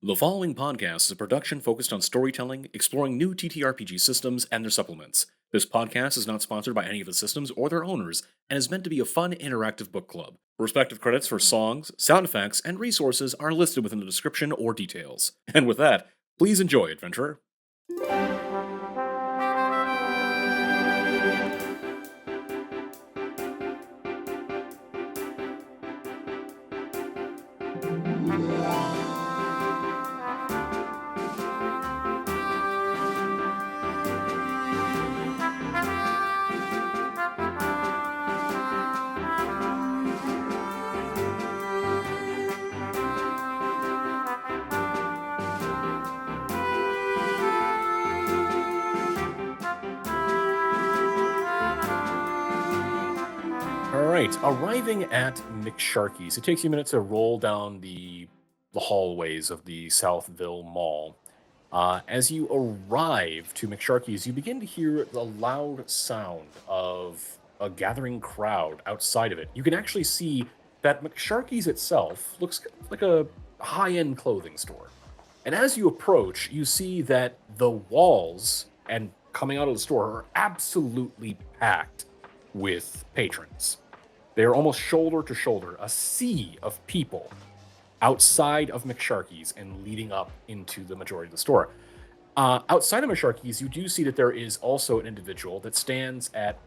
The following podcast is a production focused on storytelling, exploring new TTRPG systems and their supplements. This podcast is not sponsored by any of the systems or their owners and is meant to be a fun, interactive book club. Respective credits for songs, sound effects, and resources are listed within the description or details. And with that, please enjoy, adventurer. Alright, arriving at McSharky's. It takes you a minute to roll down the hallways of the Southview Mall. As you arrive to McSharky's, you begin to hear the loud sound of a gathering crowd outside of it. You can actually see that McSharky's itself looks like a high-end clothing store. And as you approach, you see that the walls and coming out of the store are absolutely packed with patrons. They are almost shoulder to shoulder, a sea of people outside of McSharky's and leading up into the majority of the store. Outside of McSharky's, you do see that there is also an individual that stands at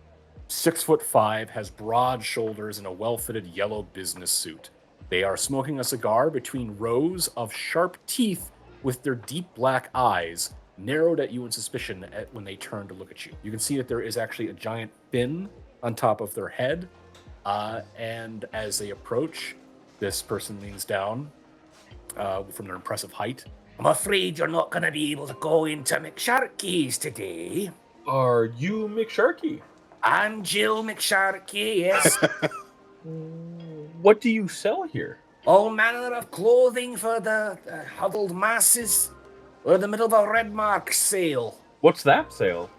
6'5", has broad shoulders, and a well-fitted yellow business suit. They are smoking a cigar between rows of sharp teeth with their deep black eyes narrowed at you in suspicion when they turn to look at you. You can see that there is actually a giant fin on top of their head. And as they approach, this person leans down from their impressive height. I'm afraid you're not going to be able to go into McSharky's today. Are you McSharky? I'm Jill McSharky, yes. What do you sell here? All manner of clothing for the huddled masses. We're in the middle of a Red Mark sale. What's that sale?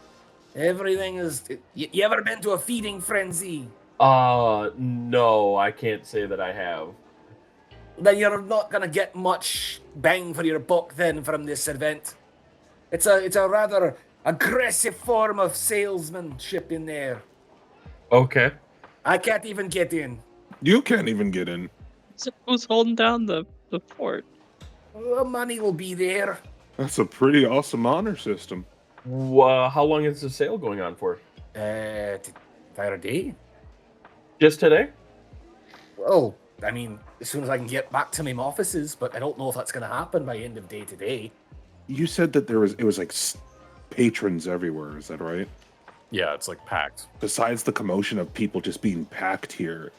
Everything is... You ever been to a feeding frenzy? No, I can't say that I have. Then you're not going to get much bang for your buck then from this event. It's a rather aggressive form of salesmanship in there. Okay. I can't even get in. You can't even get in. So who's holding down the fort? The money will be there. That's a pretty awesome honor system. How long is the sale going on for? Entire day? Just today? Well, I mean, as soon as I can get back to my offices, but I don't know if that's going to happen by end of day today. You said that it was like patrons everywhere, is that right? Yeah, it's like packed. Besides the commotion of people just being packed here,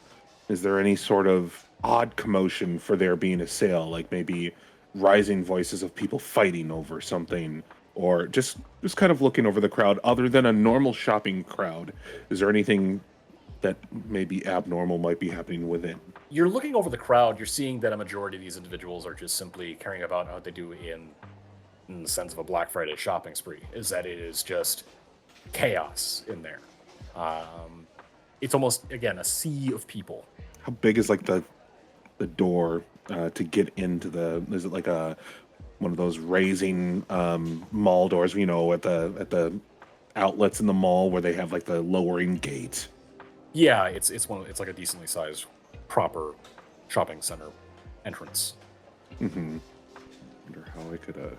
is there any sort of odd commotion for there being a sale, like maybe rising voices of people fighting over something, or just kind of looking over the crowd other than a normal shopping crowd? Is there anything that maybe abnormal might be happening within? You're looking over the crowd, you're seeing that a majority of these individuals are just simply caring about how they do in the sense of a Black Friday shopping spree, is that it is just chaos in there. It's almost, again, a sea of people. How big is like the door to get into is it like one of those raising mall doors, you know, at the outlets in the mall where they have like the lowering gate? Yeah, it's like a decently sized, proper shopping center entrance. Mm-hmm. Wonder how I could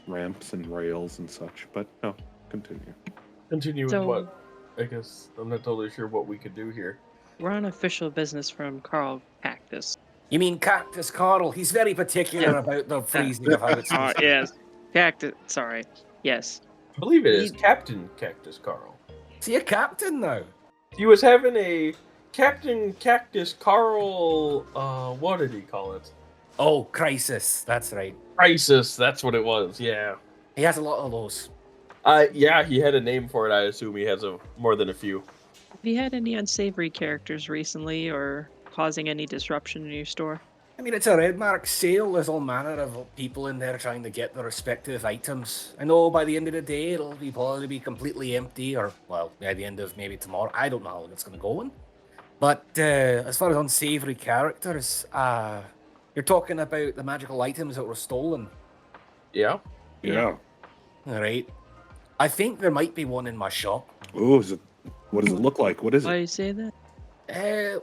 ramps and rails and such, but no, continue. Continue So- with what? I guess I'm not totally sure what we could do here. We're on official business from Carl Cactus. You mean Cactus Carl? He's very particular Yeah. about the phrasing of how it's supposed to be. Yes. Cactus, sorry. Yes. I believe it is Captain Cactus Carl. Is he a captain now? He was having a Captain Cactus Carl, what did he call it? Oh, Crisis. That's right. Crisis, that's what it was, yeah. He has a lot of those. Yeah, he had a name for it. I assume he has more than a few. Have you had any unsavory characters recently or causing any disruption in your store? I mean, it's a Red Mark sale. There's all manner of people in there trying to get their respective items. I know by the end of the day, it'll probably be completely empty, or, well, by the end of maybe tomorrow. I don't know how long it's going to go in. But as far as unsavory characters, you're talking about the magical items that were stolen. Yeah. Yeah. All right. I think there might be one in my shop. Oh, what does it look like? What is Why it? you say that?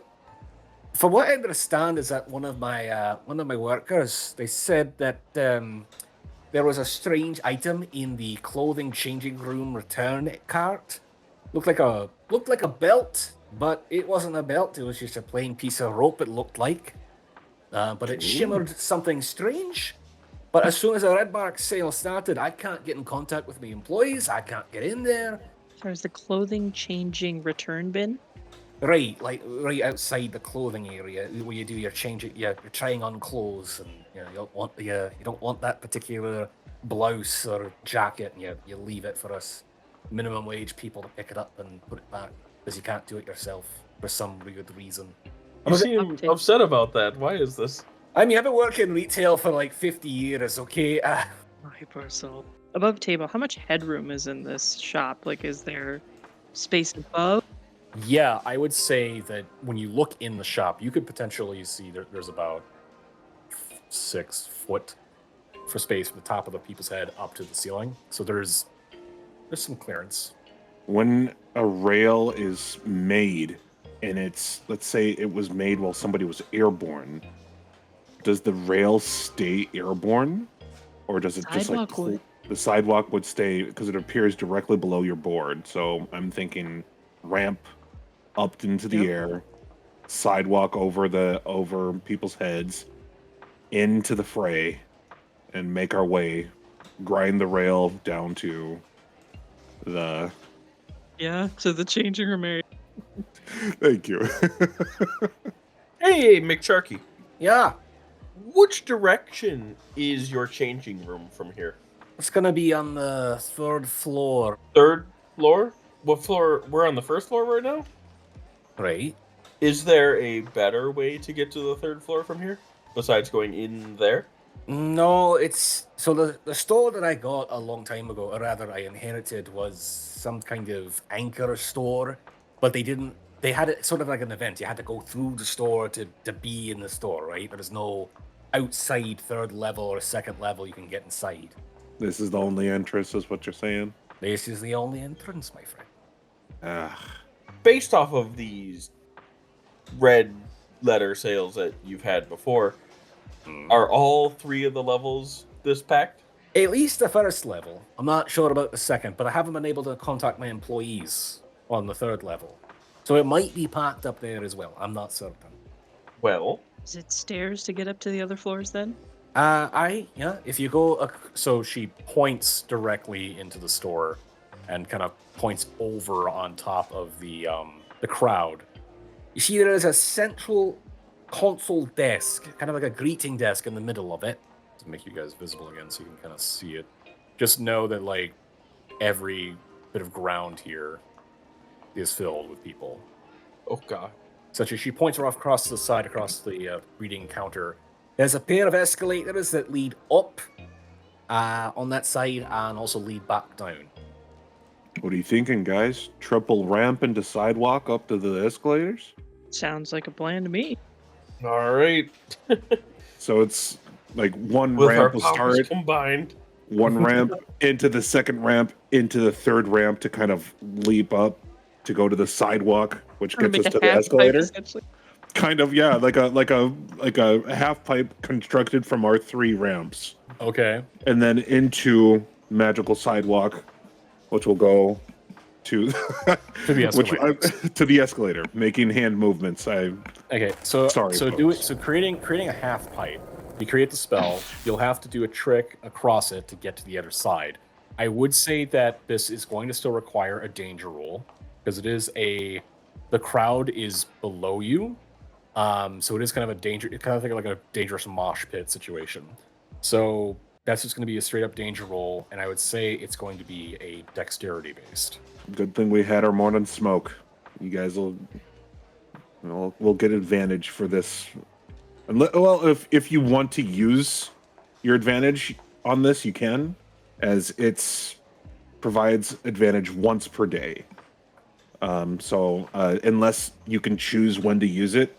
From what I understand, is that one of my workers, they said that there was a strange item in the clothing changing room return cart. Looked like a belt, but it wasn't a belt. It was just a plain piece of rope. It looked like, but it shimmered something strange. But as soon as a red mark sale started, I can't get in contact with my employees. I can't get in there. There's the clothing changing return bin. Right, like right outside the clothing area where you do your changing, you're trying on clothes, and you don't want that particular blouse or jacket, and you leave it for us minimum wage people to pick it up and put it back because you can't do it yourself for some weird reason. You seem upset about that. Why is this? I mean, I've been working retail for like 50 years. Okay, Hypersoul. Above table, how much headroom is in this shop? Like, is there space above? Yeah, I would say that when you look in the shop, you could potentially see there's about 6 foot for space from the top of the people's head up to the ceiling. So there's some clearance. When a rail is made, and let's say it was made while somebody was airborne, does the rail stay airborne, or does it Sidewalk just would. the sidewalk would stay because it appears directly below your board? So I'm thinking ramp up into the air, sidewalk over people's heads, into the fray, and make our way, grind the rail down to the. Yeah, to the changing room area. Thank you. Hey, McSharky. yeah, Which direction is your changing room from here? it's gonna be on the 3rd floor. Third floor? What floor? We're on the first floor right now? Right. Is there a better way to get to the 3rd floor from here? Besides going in there? No, it's so the store that I got a long time ago, or rather I inherited, was some kind of anchor store, but they had it sort of like an event. You had to go through the store to be in the store, right? There's no outside 3rd level or 2nd level you can get inside. This is the only entrance, is what you're saying? This is the only entrance, my friend. Ah, Based off of these red letter sales that you've had before, are all 3 of the levels this packed? At least the 1st level. I'm not sure about the 2nd, but I haven't been able to contact my employees on the 3rd level. So it might be packed up there as well. I'm not certain. Well, Is it stairs to get up to the other floors then? If you go, So she points directly into the store and kind of points over on top of the crowd. you see there is a central console desk, kind of like a greeting desk in the middle of it. To make you guys visible again so you can kind of see it. Just know that like every bit of ground here is filled with people. oh god. Such as she points her off across the side, across the reading counter. There's a pair of escalators that lead up on that side and also lead back down. what are you thinking, guys? Triple ramp into sidewalk up to the escalators? Sounds like a plan to me. All right. So it's like one With our ramp will powers start, combined. one ramp into the 2nd ramp, into the 3rd ramp to kind of leap up to go to the sidewalk, which Trying gets us make a to the half pipe, escalator. essentially. Kind of, yeah, like a half pipe constructed from our 3 ramps, Okay. and then into magical sidewalk, which will go to To the escalator. to the escalator, making hand movements. Okay, so Sorry, folks. creating a half pipe. You create the spell. You'll have to do a trick across it to get to the other side. I would say that this is going to still require a danger roll because the crowd is below you, so it is kind of like a dangerous mosh pit situation. So that's just going to be a straight up danger roll, and I would say it's going to be a dexterity based. Good thing we had our morning smoke. You guys will get advantage for this. Well, if you want to use your advantage on this, you can, as it's provides advantage once per day. So unless you can choose when to use it,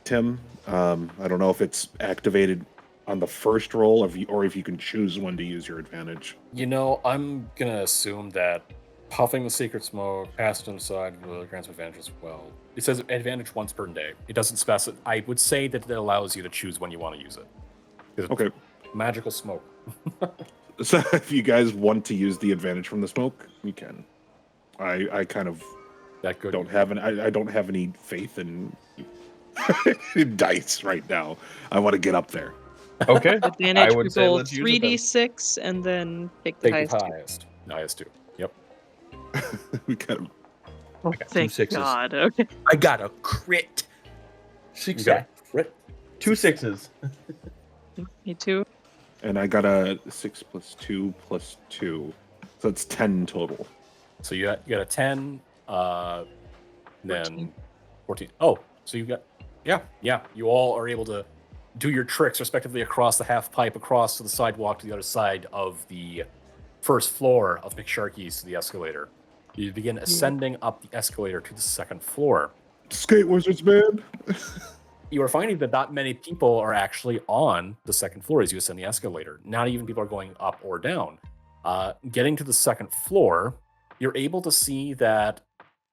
Tim, I don't know if it's activated on the first roll, or if you can choose when to use your advantage. You know, I'm gonna assume that puffing the secret smoke, pass it inside, grants advantage as well. It says advantage once per day. It doesn't specify. I would say that it allows you to choose when you want to use it. It's Okay. magical smoke. So if you guys want to use the advantage from the smoke, you can. I kind of That good. don't have I don't have any faith in dice right now. I want to get up there. Okay. I Advantage, would we say roll let's use it then. 3d6 and then take the Take the highest. highest two. Yep. We kind of Oh, got two thank sixes. God. Okay. I got a crit. You got it. 2 6s. Me too. and I got a 6 + 2 + 2, so it's 10 total. So you got a 10, then 14. 14. Oh, so you got yeah. You all are able to do your tricks respectively across the half pipe, across to the sidewalk to the other side of the first floor of McSharky's to the escalator. You begin ascending up the escalator to the second floor. Skate wizards, man. You are finding that not many people are actually on the second floor as you ascend the escalator. Not even people are going up or down. Getting to the second floor, you're able to see that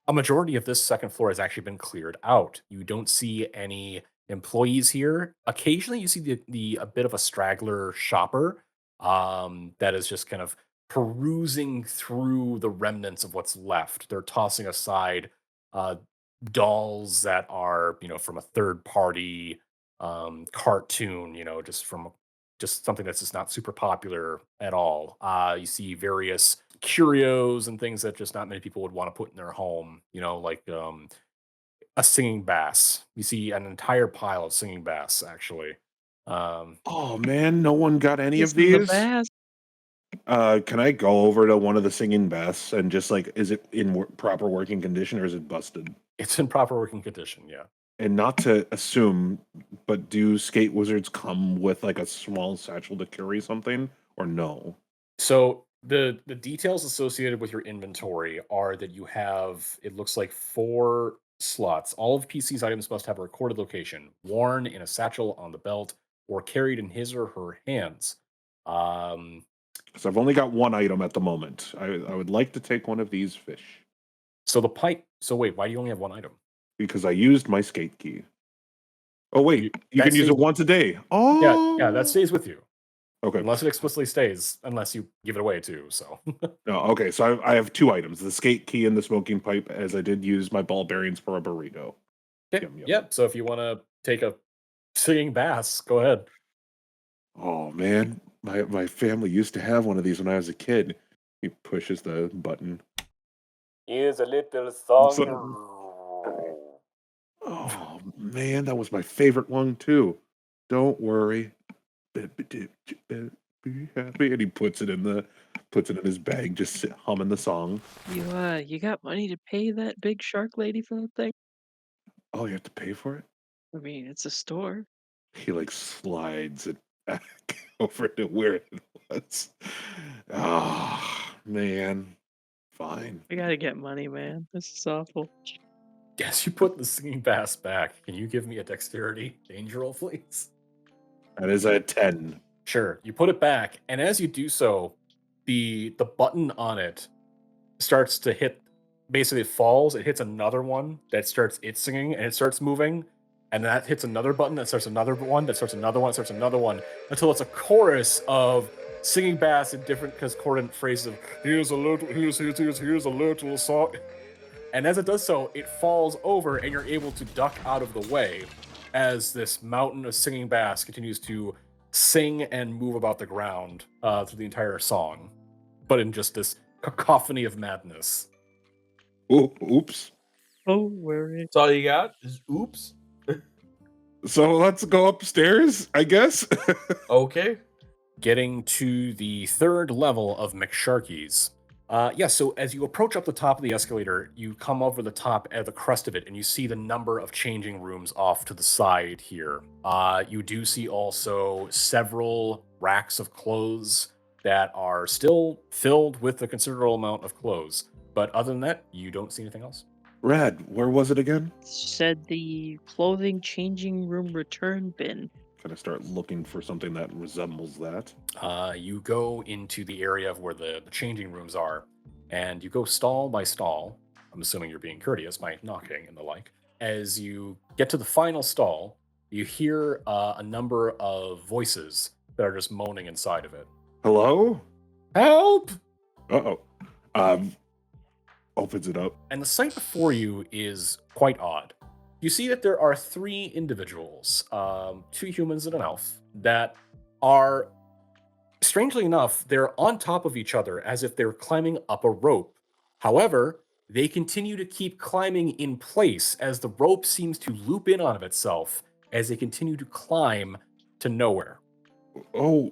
a majority of this second floor has actually been cleared out. You don't see any employees here. Occasionally, you see a bit of a straggler shopper that is just kind of perusing through the remnants of what's left. They're tossing aside uh, dolls that are, from a third party cartoon, just something that's just not super popular at all. You see various curios and things that just not many people would want to put in their home, like a singing bass. You see an entire pile of singing bass, actually. Oh man, no one got any of Kissing the these. bass. Can I go over to one of the singing bass and just is it in proper working condition or is it busted? It's in proper working condition, yeah. And not to assume, but do skate wizards come with a small satchel to carry something, or no? So the details associated with your inventory are that you have, it looks like 4 slots. All of PC's items must have a recorded location, worn in a satchel on the belt, or carried in his or her hands. So I've only got one item at the moment. I would like to take one of these fish So the pipe. So wait, why do you only have one item? because I used my skate key. Oh wait, you that can use stays- it once a day. Oh, Yeah, that stays with you. Okay. Unless it explicitly stays, unless you give it away too. So No, okay. So I have 2 items: the skate key and the smoking pipe. As I did use my ball bearings for a burrito. Yum, yum. Yep. So if you want to take a singing bass, go ahead. Oh man, my family used to have one of these when I was a kid. He pushes the button. Here's a little song. Oh man, that was my favorite one too. Don't worry, be happy, and he puts it in his bag, just humming the song. You got money to pay that big shark lady for that thing? Oh, you have to pay for it. I mean, it's a store. He slides it back over to where it was. Oh man, fine. I gotta get money, man. This is awful. Yes, you put the singing bass back. Can you give me a dexterity danger roll, please? That is a 10. Sure. You put it back, and as you do so, the button on it starts to hit. Basically, it falls. It hits another one that starts it singing, and it starts moving. And that hits another button that starts another one that starts another one that starts another one until it's a chorus of singing bass in different concordant phrases of here's a little song. And as it does so, it falls over and you're able to duck out of the way as this mountain of singing bass continues to sing and move about the ground through the entire song, but in just this cacophony of madness. Oops. Oh, worry. That's all you got? Is oops? So let's go upstairs, I guess. Okay. Getting to the 3rd level of McSharky's. So as you approach up the top of the escalator, you come over the top at the crest of it, and you see the number of changing rooms off to the side here. You do see also several racks of clothes that are still filled with a considerable amount of clothes. But other than that, you don't see anything else. Rad, where was it again? Said the clothing changing room return bin. kind of start looking for something that resembles that. You go into the area of where the changing rooms are, and you go stall by stall. I'm assuming you're being courteous by knocking and the like. As you get to the final stall, you hear a number of voices that are just moaning inside of it. Hello? Help! Uh-oh. Opens it up. And the sight before you is quite odd. You see that there are 3 individuals, 2 humans and an elf, that are, strangely enough, they're on top of each other as if they're climbing up a rope. However, they continue to keep climbing in place as the rope seems to loop in on itself as they continue to climb to nowhere. Oh,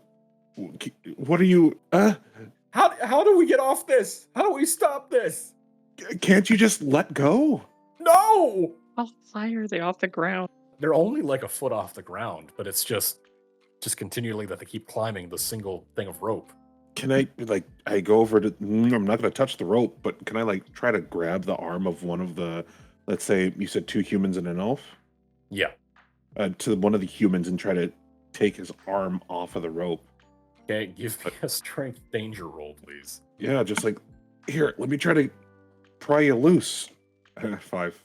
what are you... How do we get off this? How do we stop this? Can't you just let go? No! How high are they off the ground? They're only like a foot off the ground, but it's just continually that they keep climbing the single thing of rope. Can I, like, I go over to... I'm not going to touch the rope, but can I, like, try to grab the arm of one of the... Let's say you said 2 humans and an elf? Yeah. To one of the humans and try to take his arm off of the rope. Okay, give me a strength danger roll, please. Yeah, just like, here, let me try to pry you loose. 5.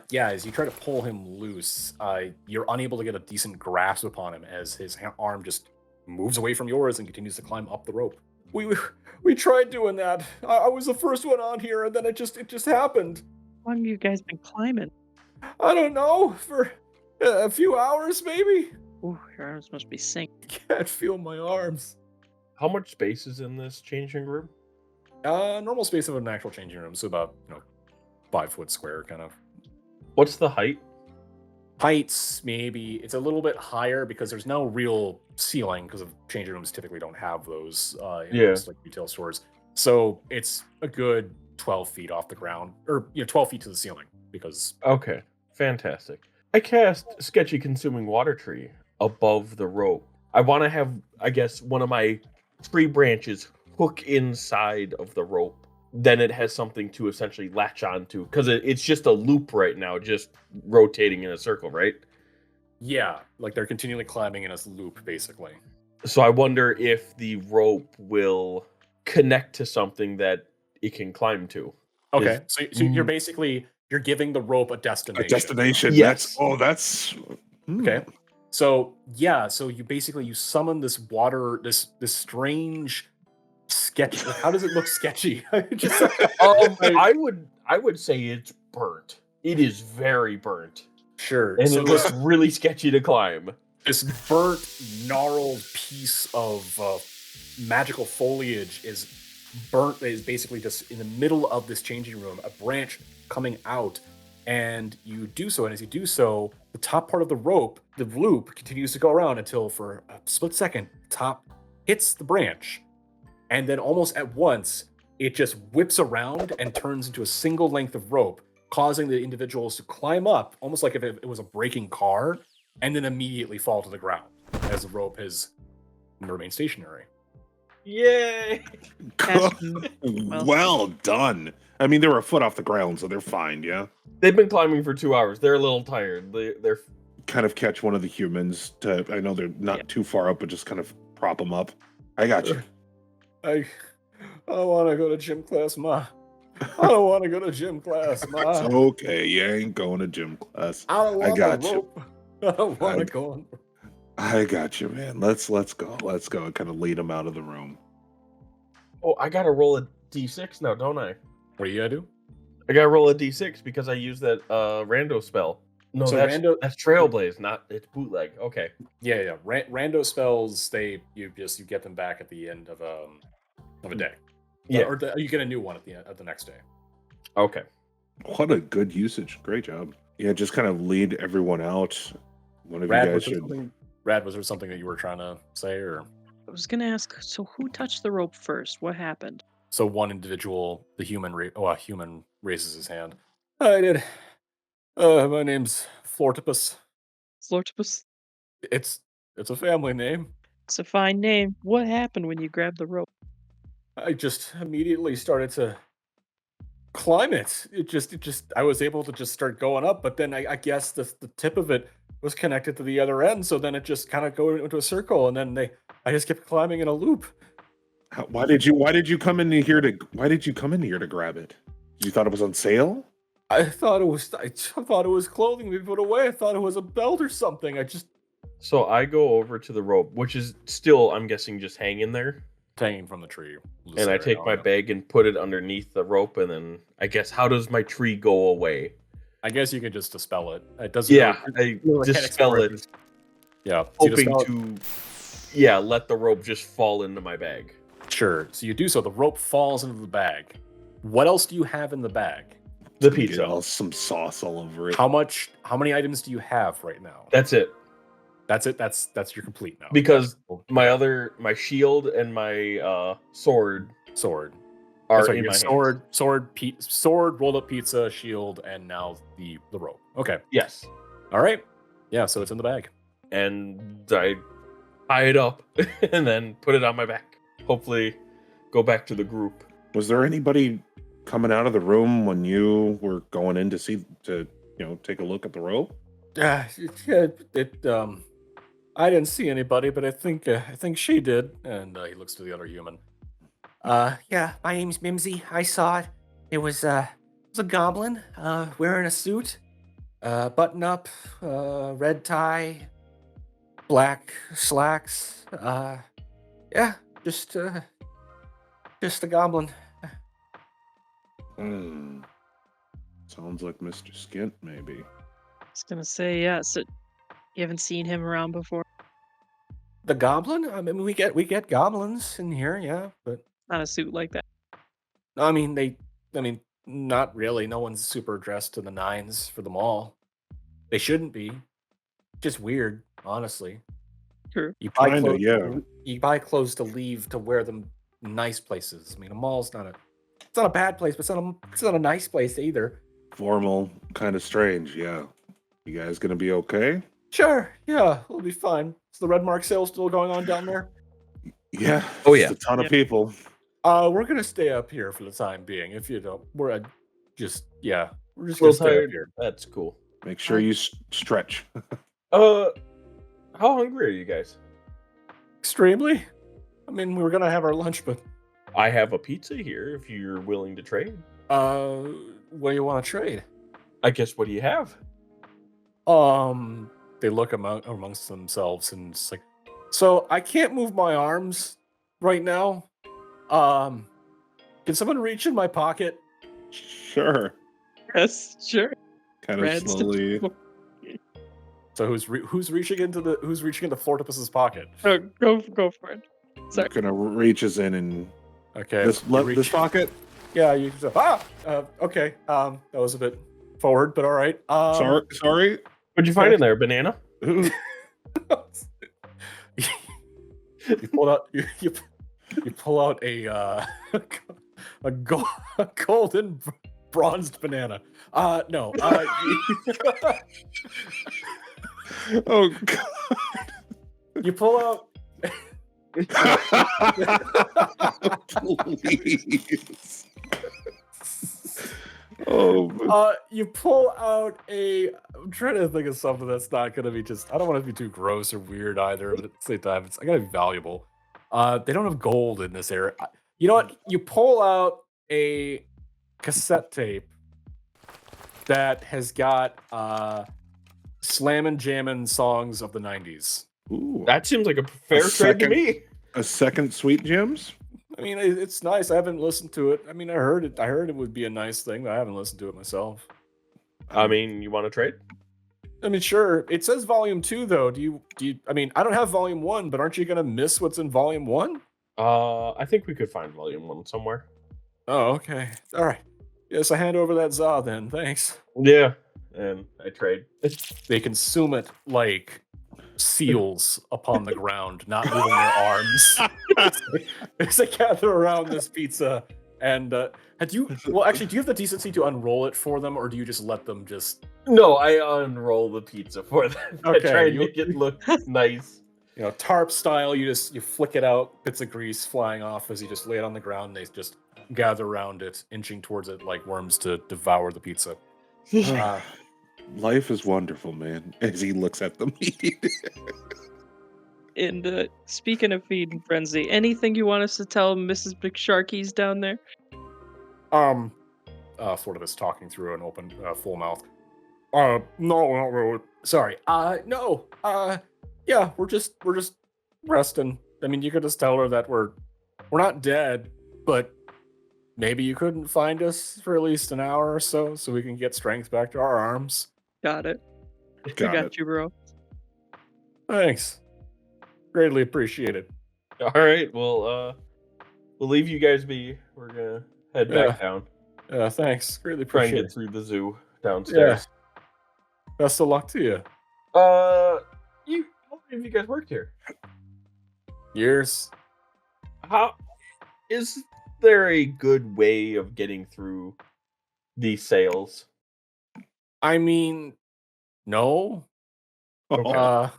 Yeah, as you try to pull him loose, you're unable to get a decent grasp upon him as his arm just moves away from yours and continues to climb up the rope. We tried doing that. I was the first one on here, and then it just happened. How long have you guys been climbing? I don't know, for a few hours maybe. Ooh, your arms must be sinking. Can't feel my arms. How much space is in this changing room? Normal space of an actual changing room, so about 5 foot square kind of. What's the height? Heights, maybe it's a little bit higher because there's no real ceiling because of changing rooms typically don't have those in most like retail stores. So it's a good 12 feet off the ground, or 12 feet to the ceiling because. Okay, fantastic. I cast Sketchy Consuming Water Tree above the rope. I want to have, I guess, one of my tree branches hook inside of the rope. Then it has something to essentially latch onto, because it's just a loop right now, just rotating in a circle, right? Yeah, like they're continually climbing in a loop, basically. So I wonder if the rope will connect to something that it can climb to. Okay, so you're basically you're giving the rope a destination. A destination. Yes. That's Okay. So yeah, so you summon this water, this strange sketch. How does it look sketchy? I would say it's burnt. It is very burnt. Sure. And so it looks really sketchy to climb. This burnt, gnarled piece of magical foliage is burnt. Is basically just in the middle of this changing room, a branch coming out, and you do so. And as you do so, the top part of the rope, the loop, continues to go around until, for a split second, the top hits the branch, and then almost at once, it just whips around and turns into a single length of rope, causing the individuals to climb up, almost like if it was a braking car, and then immediately fall to the ground as the rope has remained stationary. Yay! Well done. I mean, they were a foot off the ground, so they're fine, yeah? They've been climbing for 2 hours. They're a little tired. They're Kind of catch one of the humans to, I know they're not too far up, but just kind of prop them up. I got you. I want to go to gym class, Ma. I don't want to go to gym class, Ma. It's okay, you ain't going to gym class. I don't want got the you. rope. I don't want to go on. I got you, man. Let's go. Let's go. I kind of lead him out of the room. Oh, I gotta roll a d6 now, don't I? What do you gotta do? I gotta roll a d6 because I used that rando spell. No, So that's Trailblaze, not it's bootleg. Okay. Yeah. Rando spells, you get them back at the end of a day. Yeah. Or you get a new one at the end of the next day. Okay. What a good usage. Great job. Yeah, just kind of lead everyone out. One of you guys should. Rad, was there something that you were trying to say, or? I was gonna ask, so who touched the rope first? What happened? So one individual, the human, human raises his hand. I did. My name's Flortipus. Flortipus? It's a family name. It's a fine name. What happened when you grabbed the rope? I just immediately started to climb it. It just I was able to just start going up, but then I guess the tip of it was connected to the other end, so then it just kind of go into a circle, and then I just kept climbing in a loop. Why did you come in here to grab it? You thought it was on sale? I thought it was clothing we put away. I thought it was a belt or something. So I go over to the rope, which is still, I'm guessing, just hanging there. Hanging from the tree. And I take my bag and put it underneath the rope, and then I guess, how does my tree go away? I guess you could just dispel it. It doesn't. Yeah, I dispel it. Yeah, hoping to let the rope just fall into my bag. Sure. So you do so. The rope falls into the bag. What else do you have in the bag? The pizza. Some sauce all over it. How many items do you have right now? That's it. That's it. That's you're complete now. Because my shield and my sword are in my hands. Sword, rolled up pizza, shield, and now the rope. Okay. Yes. All right. Yeah, so it's in the bag. And I tie it up and then put it on my back. Hopefully go back to the group. Was there anybody coming out of the room when you were going in to take a look at the rope? I didn't see anybody, but I think she did. And he looks to the other human. Yeah, my name's Mimsy. I saw it. It was a goblin, wearing a suit, button up, red tie, black slacks. Yeah, just a goblin. Sounds like Mr. Skint, maybe. I was gonna say, yeah. So you haven't seen him around before? The goblin? I mean, we get goblins in here, yeah, but Not a suit like that. I mean, not really. No one's super dressed to the nines for the mall. They shouldn't be. Just weird, honestly. True. You buy Kinda, clothes. yeah. You buy clothes to leave to wear them nice places. I mean, a mall's it's not a bad place, but it's not a nice place either. Formal, kind of strange, yeah. You guys gonna be okay? Sure, yeah, we'll be fine. Is the Red Mark sale still going on down there? Yeah. Oh, yeah. It's a ton of people. We're gonna stay up here for the time being. If you don't, we're just gonna stay up here. That's cool. Make sure you stretch. How hungry are you guys? Extremely. I mean, we were gonna have our lunch, but I have a pizza here if you're willing to trade. what do you want to trade? I guess, what do you have? They look amongst themselves, and it's like, so I can't move my arms right now. Can someone reach in my pocket? Sure. Yes, sure. Kind of Reds to slowly. people. So who's reaching into Flortopus's pocket? Oh, go for it. Sorry. Kind of reaches in and Okay. this pocket. Yeah, you just okay. That was a bit forward, but all right. Sorry. What'd you find in there? Banana? You pull out you pull out a golden bronzed banana. No. Oh God. You pull out. Please. Oh. You pull out a. I'm trying to think of something that's not gonna be just. I don't want to be too gross or weird either, but at the same time, I gotta be valuable. They don't have gold in this area. You know what? You pull out a cassette tape that has got slammin' jammin' songs of the 90s. Ooh. That seems like a fair trade to me. A second Sweet Gems? I mean, it's nice. I haven't listened to it. I mean, I heard it would be a nice thing, but I haven't listened to it myself. I mean, you want to trade? I mean, sure. It says volume 2 though. Do you I mean, I don't have volume 1, but aren't you going to miss what's in volume 1? I think we could find volume 1 somewhere. Oh, okay. All right. Yes, I hand over that za then. Thanks. Yeah, and I trade. They consume it like seals upon the ground, not moving their arms. As they gather around this pizza, and do you have the decency to unroll it for them, or do you just let them just? No, I unroll the pizza for them. Okay, I try and make it look nice. You know, tarp style. You flick it out, bits of grease flying off as you just lay it on the ground. And they just gather around it, inching towards it like worms to devour the pizza. Life is wonderful, man. As he looks at the meat. And speaking of feed and frenzy, anything you want us to tell Mrs. McSharky's down there? Florida talking through an open, full mouth. No, not really. Sorry. No. Yeah, we're just resting. I mean, you could just tell her that we're not dead, but maybe you couldn't find us for at least an hour or so we can get strength back to our arms. Got it. Got I got it. you, bro. Thanks. Greatly appreciated. All right, well, we'll leave you guys be. We're gonna head back down. Thanks. Greatly Try and appreciate get it. through the zoo downstairs. Best of luck to you. How long have you guys worked here? Years. How is there a good way of getting through these sales? I mean, no. Oh,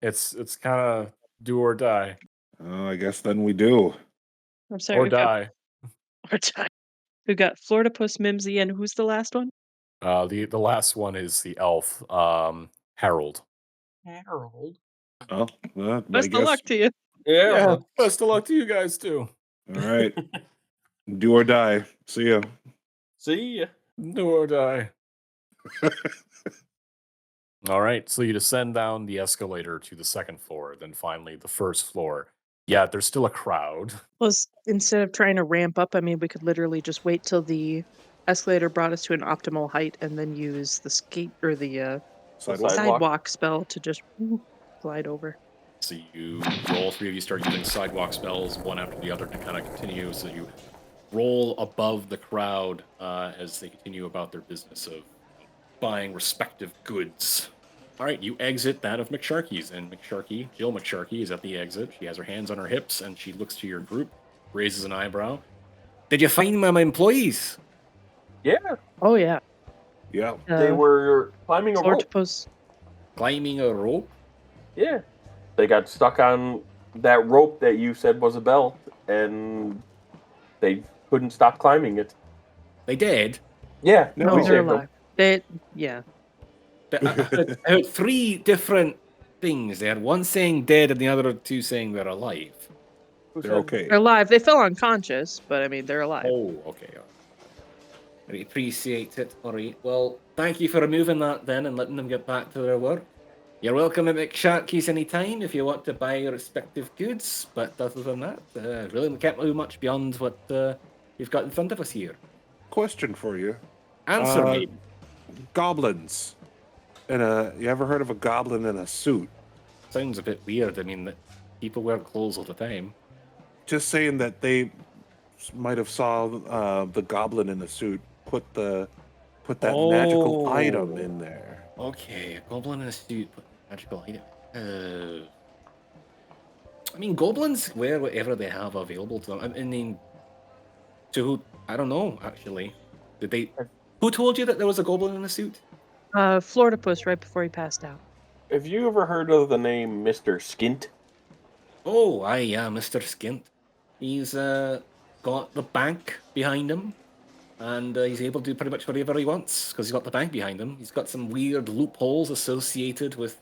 It's kind of do or die. I guess then we do. I'm sorry. Or we've got- die. Or die. We've got Florida Puss, Mimsy, and who's the last one? The last one is the elf, Harold. Harold. Oh, well, I Best of guess. luck to you. Yeah. Best of luck to you guys too. All right. Do or die. See ya. See ya. Do or die. All right, so you descend down the escalator to the second floor, then finally the first floor. Yeah, there's still a crowd. Plus, instead of trying to ramp up, I mean, we could literally just wait till the escalator brought us to an optimal height and then use the skate or the Sidewalk. sidewalk spell to just glide over. So you roll, three of you start using sidewalk spells, one after the other to kind of continue. So you roll above the crowd as they continue about their business of buying respective goods. All right, you exit that of McSharky's, and Jill McSharky, is at the exit. She has her hands on her hips, and she looks to your group, raises an eyebrow. Did you find my employees? Yeah, Oh, yeah. Yeah. they were climbing a Florida rope. Puss. Climbing a rope? Yeah, they got stuck on that rope that you said was a belt, and they couldn't stop climbing it. They did? Yeah, No, we they're saved them. alive. Yeah. I heard three different things. They had one saying dead and the other two saying they're alive. They're okay. They're alive. They fell unconscious, but I mean, they're alive. Oh, okay. I appreciate it. All right. Well, thank you for removing that then and letting them get back to their work. You're welcome at McSharky's anytime if you want to buy your respective goods. But other than that, really can't do much beyond what we've got in front of us here. Question for you. Answer me. Goblins. You ever heard of a goblin in a suit? Sounds a bit weird. I mean, that people wear clothes all the time. Just saying that they might have saw the goblin in the suit put that magical item in there. Okay, a goblin in a suit, but magical item. I mean, goblins wear whatever they have available to them. I mean, to who? I don't know, actually. Did they? Who told you that there was a goblin in a suit? Florida Puss right before he passed out. Have you ever heard of the name Mr. Skint? Oh, aye, yeah, Mr. Skint. He's got the bank behind him, and he's able to do pretty much whatever he wants because he's got the bank behind him. He's got some weird loopholes associated with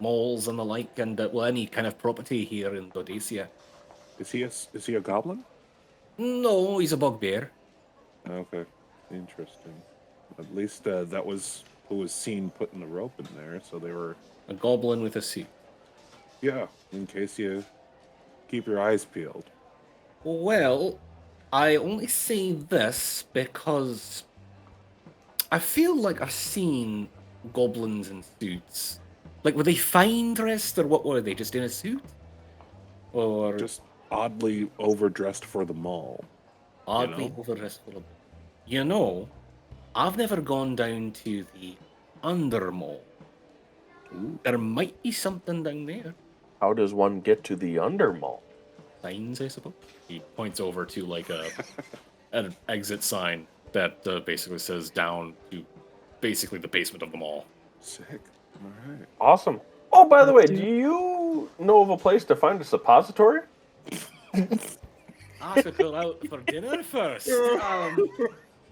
malls and the like, and any kind of property here in Dodesia. Is he a goblin? No, he's a bugbear. Okay, interesting. At least that was who was seen putting the rope in there, so they were. A goblin with a suit. Yeah, in case you keep your eyes peeled. Well, I only say this because I feel like I've seen goblins in suits. Like, were they fine dressed, or what were they? Just in a suit? Or Just oddly overdressed for the mall. oddly overdressed for them? You know, I've never gone down to the under mall. There might be something down there. How does one get to the Undermall? Signs, I suppose. He points over to like an exit sign that basically says down to basically the basement of the mall. Sick. All right. Awesome. Oh, by the way, do you know of a place to find a suppository? I have to go out for dinner first.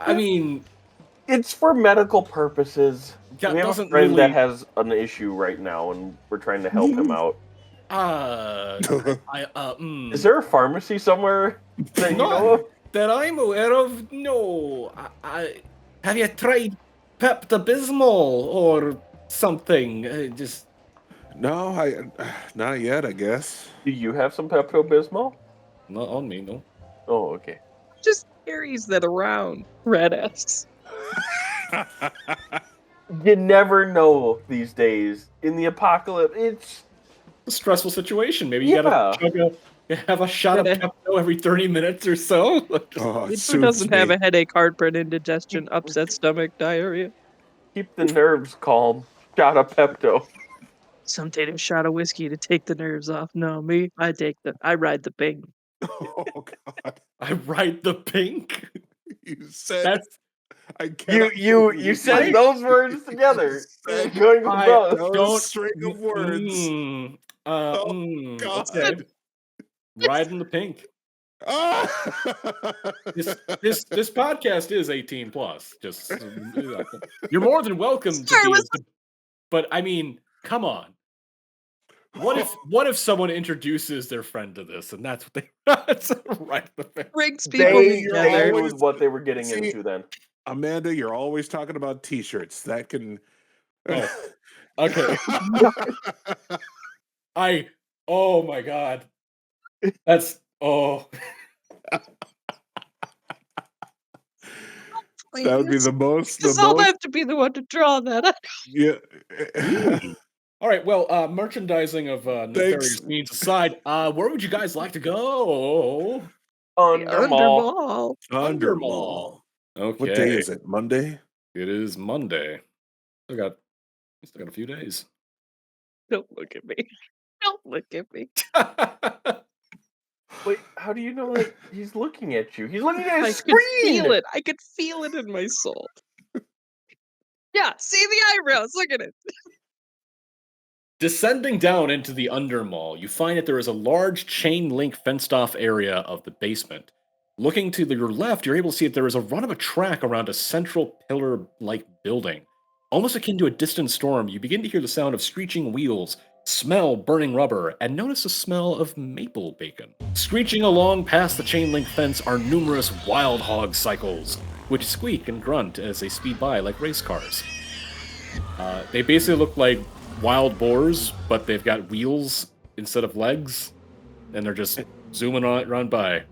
I mean, It's for medical purposes. That We have a doesn't friend that really. has an issue right now, and we're trying to help him out. Is there a pharmacy somewhere that you know of? That I'm aware of, no. Have you tried Pepto-Bismol or something? Just No, not yet, I guess. Do you have some Pepto-Bismol? Not on me, no. Oh, okay. Just carries that around. Red asks. You never know these days. In the apocalypse, it's A stressful situation. Maybe you gotta have a shot of Gotta- Pepto every 30 minutes or so. Oh, it Who suits doesn't have me. a headache, heartburn, indigestion, upset stomach, diarrhea? keep the nerves calm. Shot of Pepto. Some take a shot of whiskey to take the nerves off. No, me, I ride the ping. Oh God! I ride the pink. You said That's I cannot. You believe said you those words together. said You're going with I those. That was don't. a string of words. God. Okay. Riding the pink. This podcast is 18 plus. Just you're more than welcome to Sorry, be. was- But I mean, come on. What if someone introduces their friend to this and that's what they that's right the pink. Brings people They together. knew what they were getting See- into then. Amanda, you're always talking about T-shirts. That can. Oh, okay. Oh my god. That's That would be the most. Because I'll have to be the one to draw that. Yeah. all right. Well, merchandising of nefarious means aside, where would you guys like to go? Undermall. Undermall. Okay. What day is it? Monday. It is Monday. Still got a few days. Don't look at me. Don't look at me. Wait, how do you know that he's looking at you? He's looking at I his could screen. feel it. I could feel it in my soul. Yeah, see the eyebrows. Look at it. Descending down into the Undermall, you find that there is a large chain link fenced off area of the basement. Looking to your left, you're able to see that there is a run of a track around a central pillar like building. Almost akin to a distant storm, you begin to hear the sound of screeching wheels, smell burning rubber, and notice a smell of maple bacon. Screeching along past the chain link fence are numerous wild hog-cycles, which squeak and grunt as they speed by like race cars. They basically look like wild boars, but they've got wheels instead of legs, and they're just zooming around by.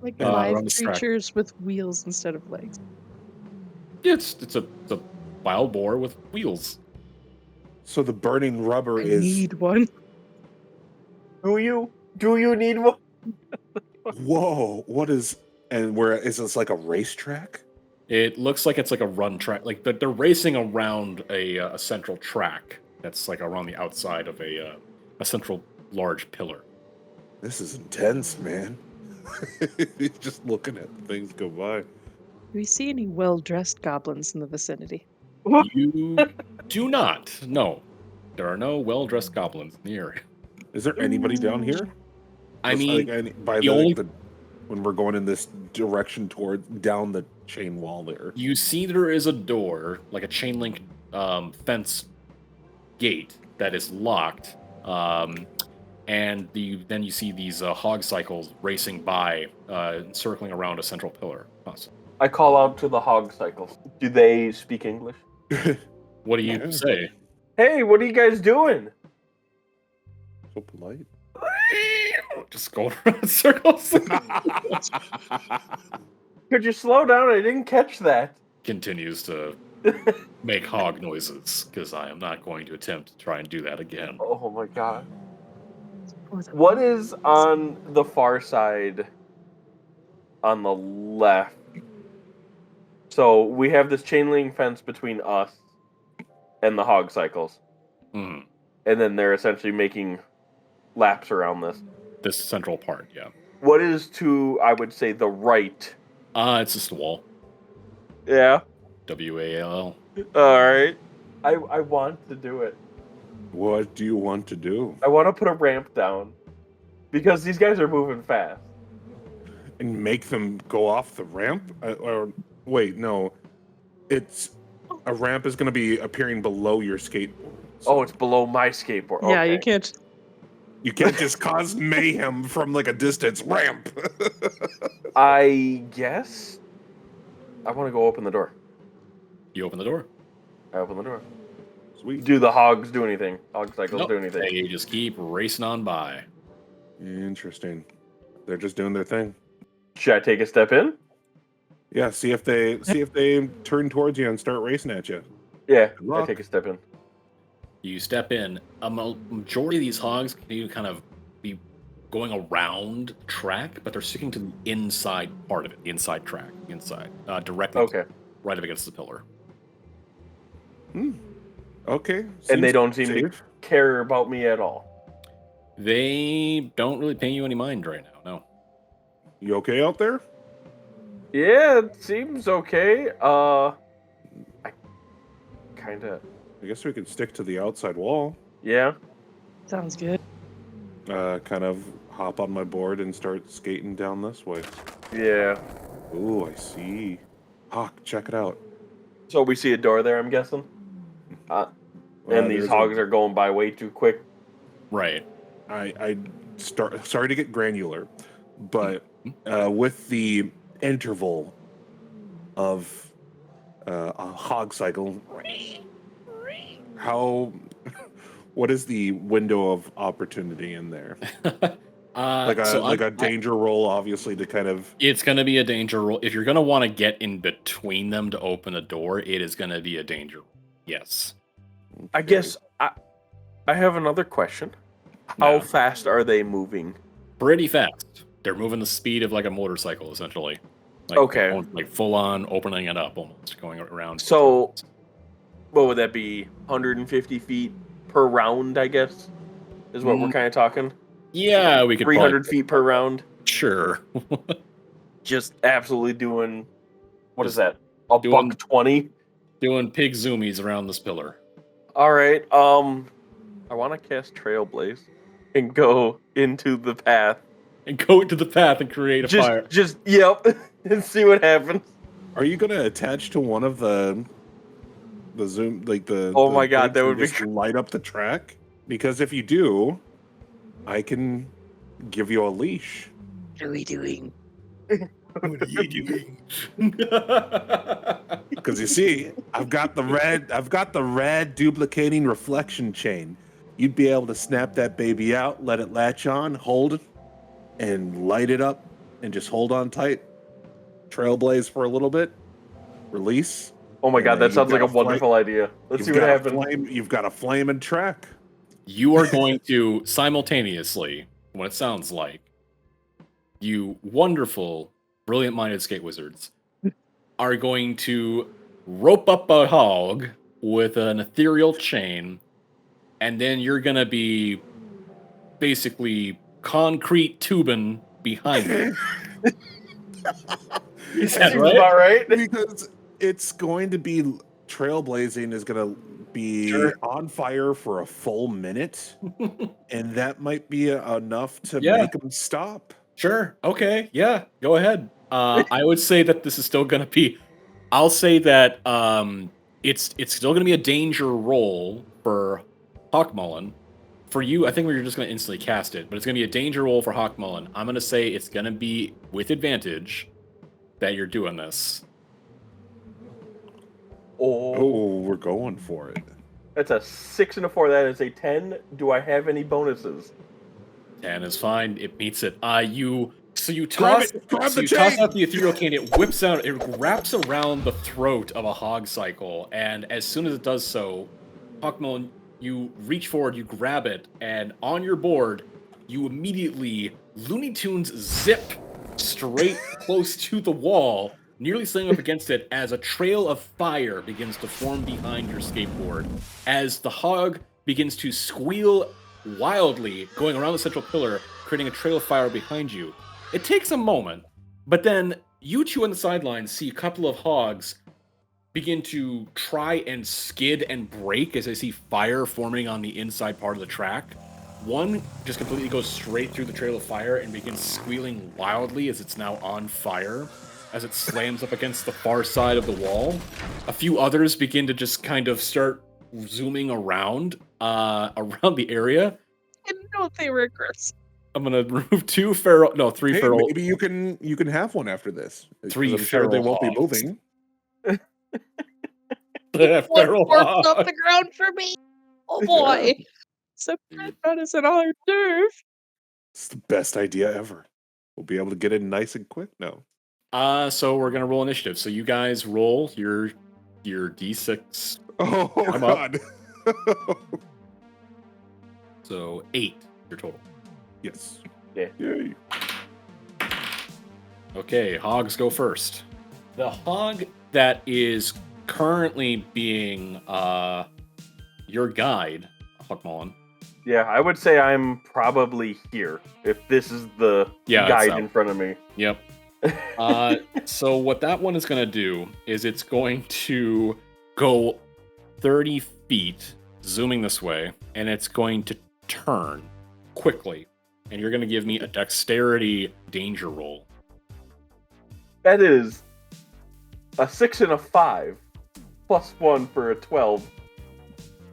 Like around live the track. creatures with wheels instead of legs. Yeah, it's a wild boar with wheels. So the burning rubber I is. need one. Do you need one? Whoa! What is? And where is this? Like a racetrack? It looks like it's like a run track, like they're racing around a central track that's like around the outside of a central large pillar. This is intense, man. Just looking at things go by. Do we see any well-dressed goblins in the vicinity? You do not. No, there are no well-dressed goblins in the area. Is there anybody down here? I mean, when we're going in this direction down the chain wall there. you see there is a door, like a chain link fence gate that is locked, and then you see these hog-cycles racing by, circling around a central pillar. Awesome. I call out to the hog-cycles. Do they speak English? What do you say? Hey, what are you guys doing? So polite. Just go around in circles. Could you slow down? I didn't catch that. Continues to make hog noises, because I am not going to attempt to try and do that again. Oh my god. Or the- What is on the far side on the left? So we have this chain link fence between us and the hog cycles. Mhm. And then they're essentially making laps around this. This central part, yeah. What is to, I would say, the right? It's just a wall. Yeah. WALL. Alright. I want to do it. What do you want to do? I want to put a ramp down. Because these guys are moving fast. And make them go off the ramp? Or wait, no. It's a ramp is going to be appearing below your skateboard. Oh, it's below my skateboard. Yeah, Okay. you can't. You can't just cause mayhem from like a distance ramp. I guess I want to go open the door. You open the door. I open the door. Sweet. Do the hogs do anything? Hog-cycles Nope. do anything? They just keep racing on by. Interesting. They're just doing their thing. Should I take a step in? Yeah, see if they turn towards you and start racing at you. Yeah, Good I luck. take a step in. You step in. A majority of these hogs can kind of be going around the track, but they're sticking to the inside part of it, the inside track, directly Okay. right up against the pillar. Okay. And they seems don't seem to safe. care about me at all. They don't really pay you any mind right now, no. You okay out there? Yeah, it seems okay. I kind of. I guess we could stick to the outside wall. Yeah. Sounds good. Kind of hop on my board and start skating down this way. Yeah. Ooh, I see. Hawk, check it out. So we see a door there, I'm guessing. And these there's hogs are going by way too quick. Right. Sorry to get granular, but with the interval of a hog cycle, what is the window of opportunity in there? Like a danger roll, obviously, to kind of. It's going to be a danger roll. If you're going to want to get in between them to open a door, it is going to be a danger. Yes. I guess I have another question. How Yeah. fast are they moving? Pretty fast. They're moving the speed of like a motorcycle, essentially. Like, Okay. almost like full on opening it up, almost going around. So, what would that be? 150 feet per round, I guess, is what we're kind of talking. Yeah, we could 300 feet per round. Sure. Just absolutely doing. What is that? A Doing- $120. Doing pig zoomies around this pillar. All right. I want to cast Trailblaze and go into the path. And go into the path and create a fire. Yep, and see what happens. Are you going to attach to one of the zoom, like the? Oh the my God, things that and would be just light up the track. Because if you do, I can give you a leash. What are we doing? What are you doing? Because you see, I've got the red duplicating reflection chain. You'd be able to snap that baby out, let it latch on, hold it, and light it up, and just hold on tight. Trailblaze for a little bit, release. Oh my And God, then that you've sounds like got a a wonderful idea. Let's see what happens. You've got a flaming track. You are going to simultaneously, what it sounds like, you wonderful, brilliant-minded skate wizards are going to rope up a hog with an ethereal chain, and then you're going to be basically concrete tubing behind it. Is that Seems right? about right. Because it's going to be trailblazing is going to be Sure. on fire for a full minute, and that might be enough to Yeah. make them stop. Sure. Okay. Yeah. Go ahead. I would say that this is still going to be. I'll say that it's still going to be a danger roll for Hawkmullen. For you, I think we're just going to instantly cast it, but it's going to be a danger roll for Hawkmullen. I'm going to say it's going to be with advantage that you're doing this. Oh, we're going for it. That's a 6 and a 4. That is a 10. Do I have any bonuses? 10 is fine. It meets it. You Grab toss it! Grab so the you toss chain! out the ethereal cane. It whips out. It wraps around the throat of a hog-cycle, and as soon as it does so, Hawkmullen, you reach forward, you grab it, and on your board, you immediately Looney Tunes zip straight close to the wall, nearly slamming up against it as a trail of fire begins to form behind your skateboard. As the hog begins to squeal wildly, going around the central pillar, creating a trail of fire behind you. It takes a moment, but then you two on the sidelines see a couple of hogs begin to try and skid and break as they see fire forming on the inside part of the track. One just completely goes straight through the trail of fire and begins squealing wildly as it's now on fire. as it slams up against the far side of the wall. A few others begin to just kind of start zooming around the area. I didn't know they were aggressive. I'm gonna remove three Hey, feral. maybe you can have one after this. 'Cause Three I'm sure they feral won't be hogs. moving. Feral Corpse off hog. the ground for me. Oh boy. So that is an hors d'oeuvre. It's the best idea ever. We'll be able to get in nice and quick now. So we're gonna roll initiative. So you guys roll your d6. Oh I'm up. God. So 8 your total. Yes. Yeah. Yay. Okay, hogs go first. The hog that is currently being your guide, Huckmullen. Yeah, I would say I'm probably here if this is the guide in front of me. Yep. So what that one is going to do is it's going to go 30 feet, zooming this way, and it's going to turn quickly. And you're going to give me a dexterity danger roll. That is a 6 and a 5, +1 for a 12.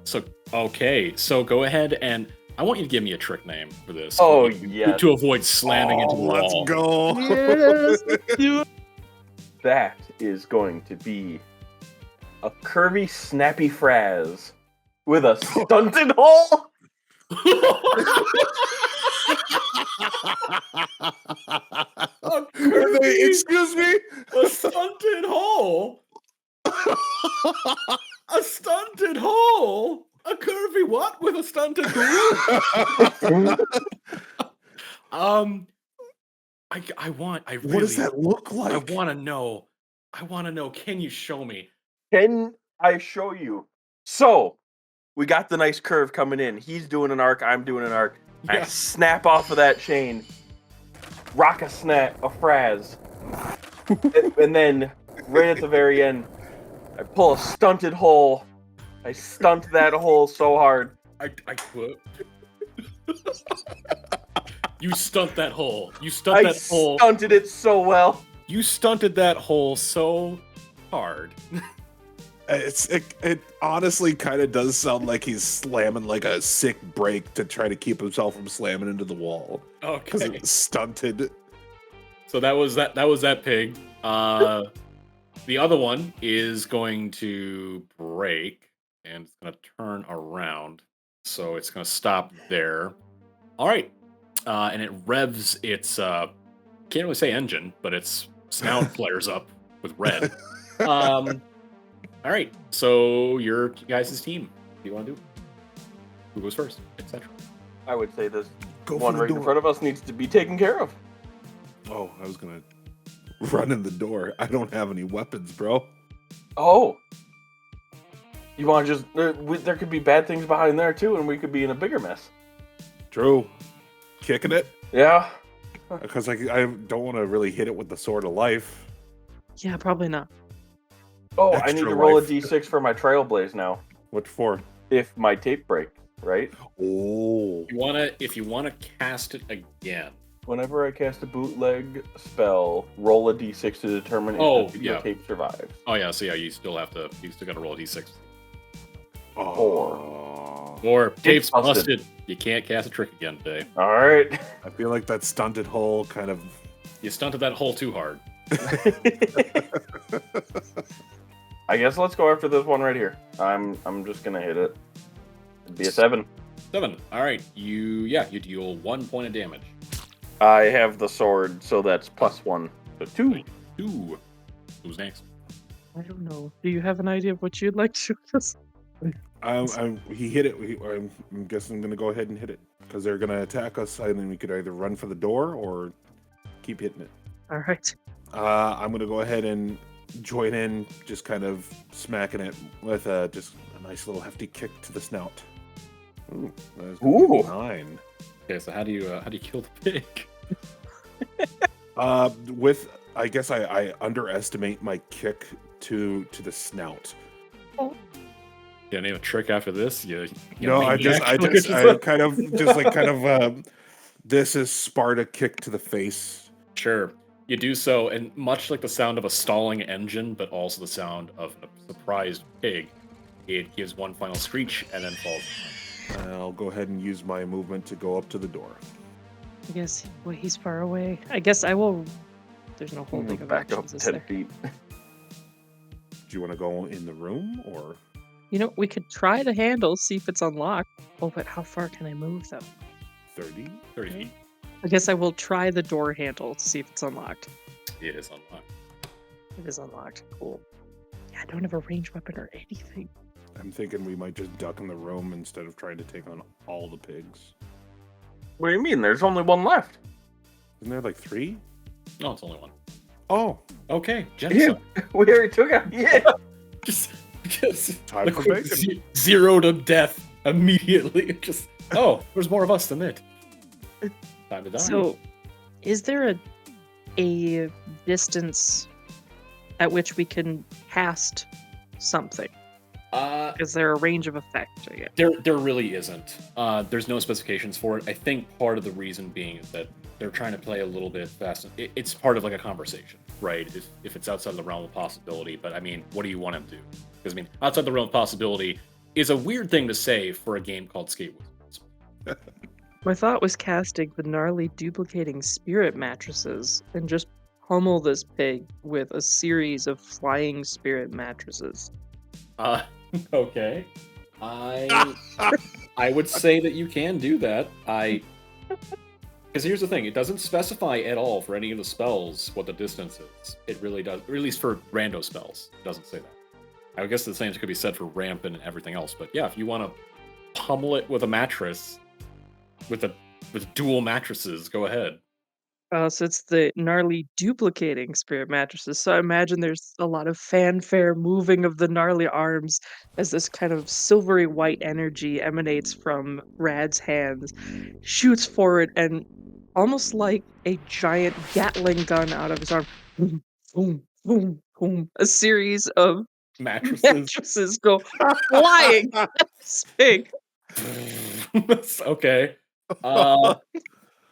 So, okay. So go ahead and I want you to give me a trick name for this. Oh, yeah. To avoid slamming into the Let's wall. go. Yes. That is going to be a curvy, snappy phrase with a stunted hole. Excuse me. A stunted hole? A stunted hole? A curvy what with a stunted hole? What does that look like? I want to know. Can you show me? Can I show you? So, we got the nice curve coming in. He's doing an arc, I'm doing an arc. I Yeah. snap off of that chain, rock a phrase, and then right at the very end, I pull a stunted hole. I stunt that hole so hard. I quit. You stunt that hole. You stunt I that hole. stunted it so well. You stunted that hole so hard. It honestly kind of does sound like he's slamming like a sick brake to try to keep himself from slamming into the wall because Okay. it's stunted. So that was that pig. The other one is going to break and it's going to turn around. So it's going to stop there. All right. And it revs its can't really say engine, but its snout flares up with red. All right. So your guys' team. What do you want to do? Who goes first, etc. I would say this Go one for the right in door. front of us needs to be taken care of. Oh, I was gonna run in the door. I don't have any weapons, bro. Oh. You want to just... There could be bad things behind there, too, and we could be in a bigger mess. True. Kicking it Yeah. because I don't want to really hit it with the sword of life. Yeah, probably not. Oh, I need Extra to roll life. a d6 for my Trailblaze now. What for? If my tape breaks, right? Oh, If you wanna cast it again. Whenever I cast a bootleg spell, roll a d6 to determine if Oh, the yeah. tape survives. Oh yeah, so yeah, you still gotta roll a d6. Or tape's busted. busted. You can't cast a trick again today. All right. I feel like that stunted hole kind of. You stunted that hole too hard. I guess let's go after this one right here. I'm just gonna hit it. It'd be a 7. 7. All right, you deal 1 point of damage. I have the sword, so that's +1. So 2. 2. Who's next? I don't know. Do you have an idea of what you'd like to do with this? He hit it. I'm guessing I'm gonna go ahead and hit it because they're gonna attack us, and then we could either run for the door or keep hitting it. All right. I'm gonna go ahead and join in, just kind of smacking it with just a nice little hefty kick to the snout. Ooh, that is gonna be a 9. Okay, so how do you kill the pig? I guess I underestimate my kick to the snout. Yeah, name a trick after this. This is Sparta kick to the face. Sure. You do so, and much like the sound of a stalling engine, but also the sound of a surprised pig, it gives one final screech and then falls. I'll go ahead and use my movement to go up to the door. I guess he's far away. I guess I will. There's no holding of Back up actions, is 10 there? feet. Do you want to go in the room or You know, we could try the handle, see if it's unlocked. Oh, but how far can I move though? 30? 30 feet. I guess I will try the door handle to see if it's unlocked. It is unlocked. It is unlocked. Cool. Yeah, I don't have a ranged weapon or anything. I'm thinking we might just duck in the room instead of trying to take on all the pigs. What do you mean? There's only one left. Isn't there like 3? No, it's only one. Oh, Okay, Yeah, genocide. we already took out. Yeah. just Time the for quick bacon. zero to death immediately. Just there's more of us than it. Time to die. So, is there a distance at which we can cast something? Is there a range of effect? I guess? There really isn't. There's no specifications for it. I think part of the reason being is that they're trying to play a little bit fast. It's part of like a conversation, right? If it's outside the realm of possibility. But I mean, what do you want him to do? Because I mean, outside the realm of possibility is a weird thing to say for a game called Skate Wizards. My thought was casting the gnarly duplicating spirit mattresses and just pummel this pig with a series of flying spirit mattresses. Okay. I would say that you can do that. Because here's the thing, it doesn't specify at all for any of the spells what the distance is. It really does, or at least for rando spells, it doesn't say that. I guess the same could be said for ramp and everything else, but yeah, if you want to pummel it with a mattress, with dual mattresses, go ahead. So it's the gnarly duplicating spirit mattresses. So I imagine there's a lot of fanfare moving of the gnarly arms as this kind of silvery white energy emanates from Rad's hands, shoots forward, and almost like a giant Gatling gun out of his arm. Boom, boom, boom, boom. A series of Mattresses. mattresses go flying at this pig. Okay. I'm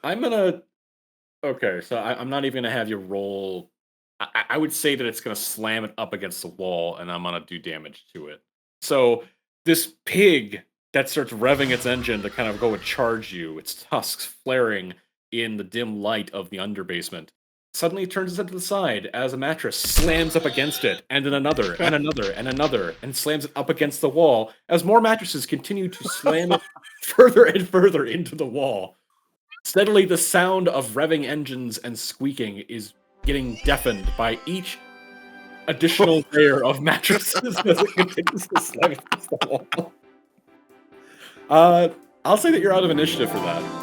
gonna. Okay, so I'm not even gonna have you roll. I would say that it's gonna slam it up against the wall, and I'm gonna do damage to it. So this pig that starts revving its engine to kind of go and charge you, its tusks flaring in the dim light of the underbasement, suddenly turns its head to the side as a mattress slams up against it, and then another, and another, and another, and slams it up against the wall as more mattresses continue to slam it further and further into the wall. Steadily, the sound of revving engines and squeaking is getting deafened by each additional layer of mattresses as it continues to slam against the wall. I'll say that you're out of initiative for that.